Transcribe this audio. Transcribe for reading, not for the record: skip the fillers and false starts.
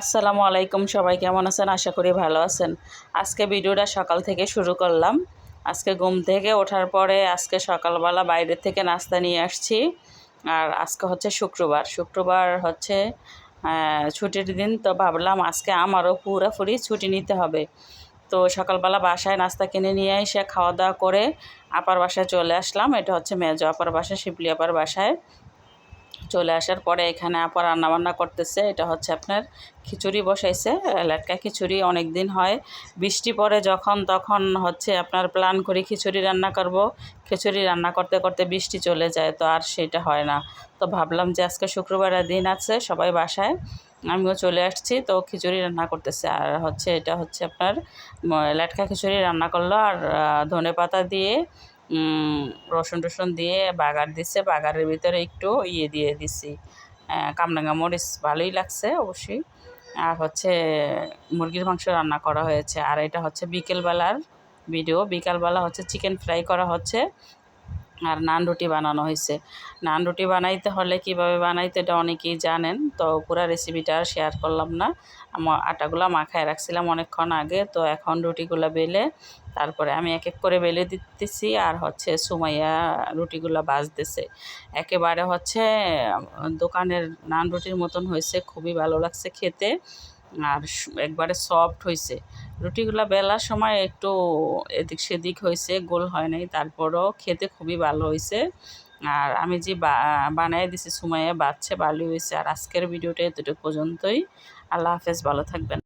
আসসালামু আলাইকুম, সবাই কেমন আছেন? আশা করি ভালো আছেন। আজকে ভিডিওটা সকাল থেকে শুরু করলাম। আজকে ঘুম থেকে ওঠার পরে আজকে সকালবেলা বাইরে থেকে নাস্তা নিয়ে আসছি। আর আজকে হচ্ছে শুক্রবার। শুক্রবার হচ্ছে ছুটির দিন, তো ভাবলাম আজকে আমারও পুরোপুরি ছুটি নিতে হবে। তো সকালবেলা বাসায় নাস্তা কিনে নিয়ে এসে খাওয়া দাওয়া করে আপার বাসায় চলে আসলাম। এটা হচ্ছে মেজো আপার বাসা, শিবলি আপার বাসায়। চলে আসার পরে এখানে আপা রান্নাবান্না করতেছে। এটা হচ্ছে আপনার খিচুড়ি বসাইছে, লেটকা খিচুড়ি। অনেক দিন হয় বৃষ্টি পড়ে যখন, তখন হচ্ছে আপনার প্ল্যান করি খিচুড়ি রান্না করব। খিচুড়ি রান্না করতে করতে বৃষ্টি চলে যায়, তো আর সেটা হয় না। তো ভাবলাম যে আজকে শুক্রবারের দিন আছে, সবাই বাসায়, আমিও চলে আসছি, তো খিচুড়ি রান্না করতেছে। আর হচ্ছে এটা হচ্ছে আপনার লেটকা খিচুড়ি রান্না করলো। আর ধনেপাতা দিয়ে রসুন টসুন দিয়ে বাগার দিছে। বাগারের ভিতরে একটু দিয়ে দিছি কামরাঙা মরিচ, ভালোই লাগছে অবশ্যই। আর হচ্ছে মুরগির মাংস রান্না করা হয়েছে। আর এটা হচ্ছে বিকেলবেলার ভিডিও। বিকালবেলা হচ্ছে চিকেন ফ্রাই করা হচ্ছে আর নান রুটি বানানো হয়েছে। নান রুটি বানাইতে হলে কিভাবে বানাইতে এটা অনেকেই জানেন, তো পুরো রেসিপিটা আর শেয়ার করলাম না। আটাগুলো মাখায় রাখছিলাম অনেকক্ষণ আগে, তো এখন রুটিগুলো বেলে তারপরে আমি এক এক করে বেলে দিতেছি। আর হচ্ছে সুমাইয়া রুটিগুলো ভাজতেছে। একেবারে হচ্ছে দোকানের নান রুটির মতন হয়েছে, খুবই ভালো লাগছে খেতে। আর একবারে সফট হয়েছে। রুটিগুলো বেলার সময় একটু এদিক সেদিক হয়েছে, গোল হয় নাই, তারপরও খেতে খুবই ভালো হয়েছে। আর আমি যে বানাই দিছি সুমাইয়া বাচ্চা ভালোই হয়েছে। আর আজকের ভিডিওটা এতটুকু পর্যন্তই। আল্লাহ হাফেজ, ভালো থাকবেন।